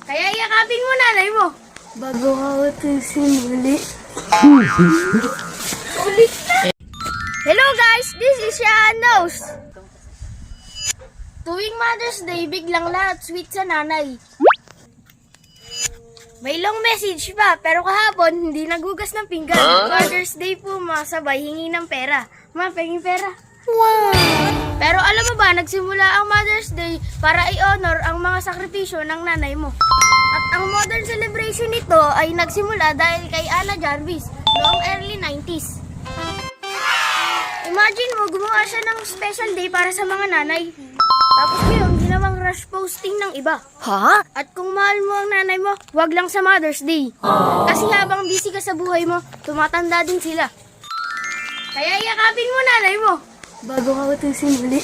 Kaya yakapin mo nanay mo. Bago ka utusin muli. Ulit na. Hello guys, this is Shanos. Tuwing Mother's Day, biglang lahat sweet sa nanay. May long message pa, pero kahapon hindi nagugas ng pinggan. Mother's Day po, masabay hingi ng pera. Ma, pengin pera. Wow! Pero alam mo ba, nagsimula ang Mother's Day para i-honor ang mga sakripisyo ng nanay mo. At ang modern celebration nito ay nagsimula dahil kay Ana Jarvis noong early 90s. Imagine mo, gumawa siya ng special day para sa mga nanay. Tapos ngayon, ginawang rush posting ng iba. Ha? At kung mahal mo ang nanay mo, wag lang sa Mother's Day. Kasi habang busy ka sa buhay mo, tumatanda din sila. Kaya yakapin mo nanay mo. Bago ka utusin muli.